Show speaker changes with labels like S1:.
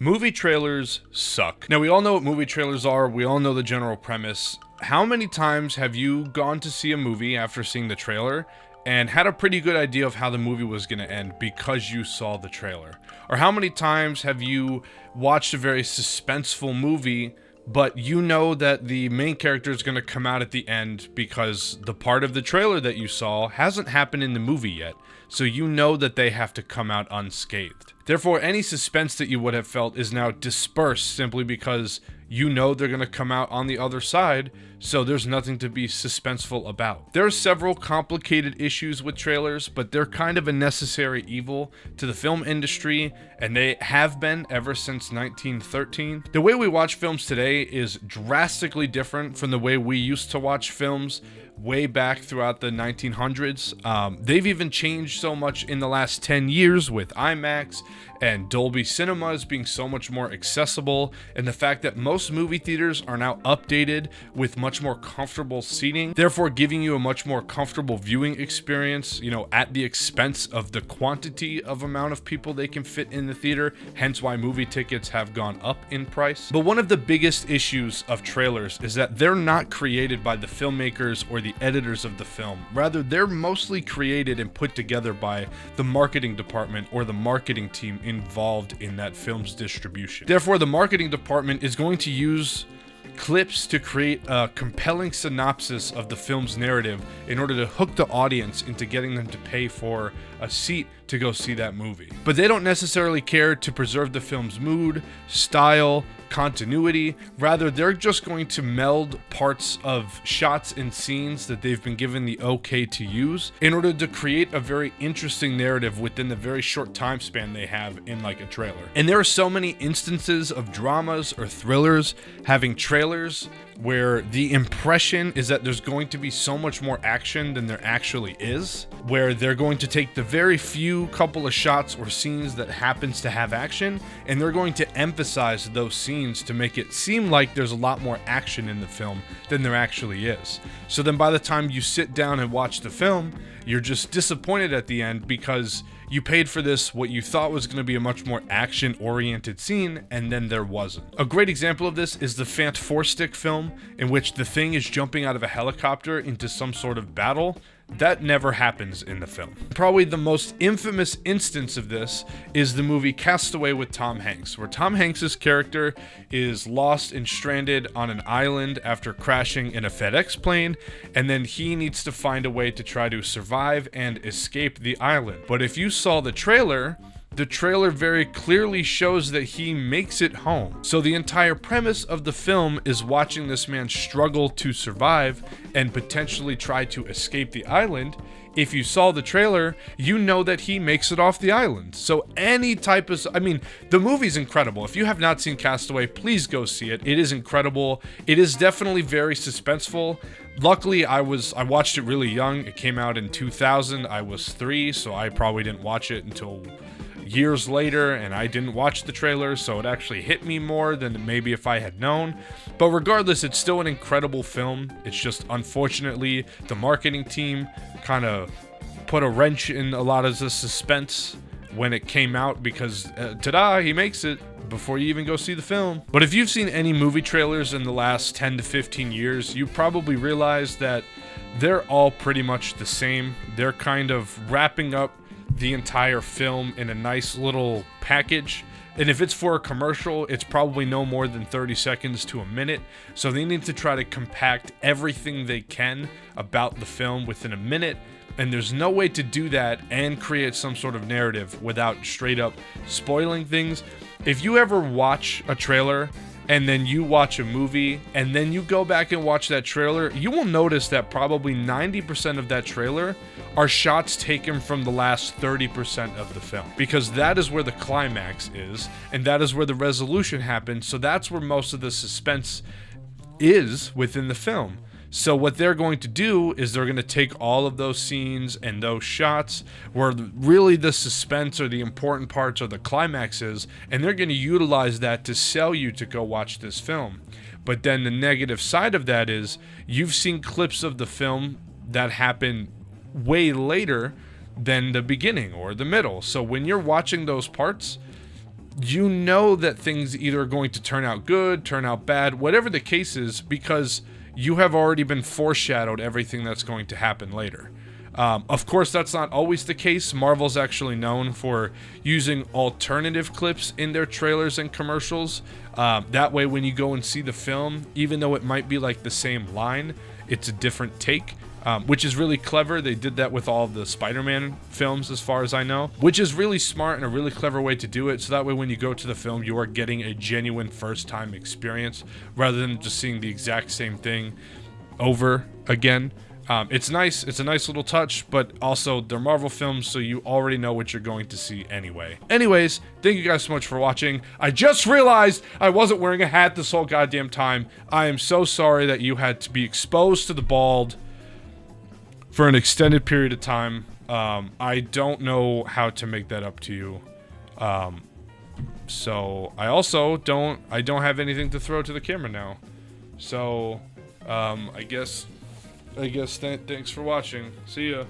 S1: Movie trailers suck. Now, we all know what movie trailers are. We all know the general premise. How many times have you gone to see a movie after seeing the trailer and had a pretty good idea of how the movie was going to end because you saw the trailer? Or how many times have you watched a very suspenseful movie, but you know that the main character is going to come out at the end because the part of the trailer that you saw hasn't happened in the movie yet, so you know that they have to come out unscathed. Therefore, any suspense that you would have felt is now dispersed simply because you know they're going to come out on the other side, so there's nothing to be suspenseful about. There are several complicated issues with trailers, but they're kind of a necessary evil to the film industry, and they have been ever since 1913. The way we watch films today is drastically different from the way we used to watch films way back throughout the 1900s. They've even changed so much in the last 10 years with IMAX and Dolby Cinemas being so much more accessible, and the fact that most movie theaters are now updated with much more comfortable seating, therefore giving you a much more comfortable viewing experience, at the expense of the quantity of amount of people they can fit in the theater, hence why movie tickets have gone up in price. But one of the biggest issues of trailers is that they're not created by the filmmakers or the editors of the film. Rather, they're mostly created and put together by the marketing department or the marketing team involved in that film's distribution. Therefore, the marketing department is going to use clips to create a compelling synopsis of the film's narrative in order to hook the audience into getting them to pay for a seat to go see that movie. But they don't necessarily care to preserve the film's mood, style, continuity. Rather, they're just going to meld parts of shots and scenes that they've been given the okay to use in order to create a very interesting narrative within the very short time span they have in like a trailer. And there are so many instances of dramas or thrillers having trailers where the impression is that there's going to be so much more action than there actually is, where they're going to take the very few couple of shots or scenes that happens to have action, and they're going to emphasize those scenes to make it seem like there's a lot more action in the film than there actually is. So then by the time you sit down and watch the film, you're just disappointed at the end because you paid for this, what you thought was going to be a much more action-oriented scene, and then there wasn't. A great example of this is the Fant Four Stick film, in which the Thing is jumping out of a helicopter into some sort of battle. That never happens in the film. Probably the most infamous instance of this is the movie Castaway with Tom Hanks, where Tom Hanks' character is lost and stranded on an island after crashing in a FedEx plane, and then he needs to find a way to try to survive and escape the island. But if you saw the trailer very clearly shows that he makes it home. So the entire premise of the film is watching this man struggle to survive and potentially try to escape the island. If you saw the trailer, you know that he makes it off the island. So any type of... the movie's incredible. If you have not seen Castaway, please go see it. It is incredible. It is definitely very suspenseful. Luckily, I watched it really young. It came out in 2000. I was 3, so I probably didn't watch it until years later, and I didn't watch the trailer, so it actually hit me more than maybe if I had known. But regardless, it's still an incredible film. It's just, unfortunately, the marketing team kind of put a wrench in a lot of the suspense when it came out because, ta-da, he makes it before you even go see the film. But if you've seen any movie trailers in the last 10 to 15 years, you probably realize that they're all pretty much the same. They're kind of wrapping up the entire film in a nice little package, and if it's for a commercial, it's probably no more than 30 seconds to a minute, so they need to try to compact everything they can about the film within a minute, and there's no way to do that and create some sort of narrative without straight up spoiling things. If you ever watch a trailer and then you watch a movie, and then you go back and watch that trailer, you will notice that probably 90% of that trailer are shots taken from the last 30% of the film. Because that is where the climax is, and that is where the resolution happens, so that's where most of the suspense is within the film. So what they're going to do is they're going to take all of those scenes and those shots where really the suspense or the important parts or the climaxes, and they're going to utilize that to sell you to go watch this film. But then the negative side of that is you've seen clips of the film that happen way later than the beginning or the middle. So when you're watching those parts, you know that things either are going to turn out good, turn out bad, whatever the case is, because you have already been foreshadowed everything that's going to happen later. Of course, that's not always the case. Marvel's actually known for using alternative clips in their trailers and commercials. That way, when you go and see the film, even though it might be like the same line, it's a different take. Which is really clever. They did that with all of the Spider-Man films, as far as I know, which is really smart and a really clever way to do it. So that way, when you go to the film, you are getting a genuine first-time experience rather than just seeing the exact same thing over again. It's nice. It's a nice little touch, but also they're Marvel films, so you already know what you're going to see anyway. Anyways, thank you guys so much for watching. I just realized I wasn't wearing a hat this whole goddamn time. I am so sorry that you had to be exposed to the bald for an extended period of time. I don't know how to make that up to you. So I also don't have anything to throw to the camera now. So I guess thanks for watching. See ya.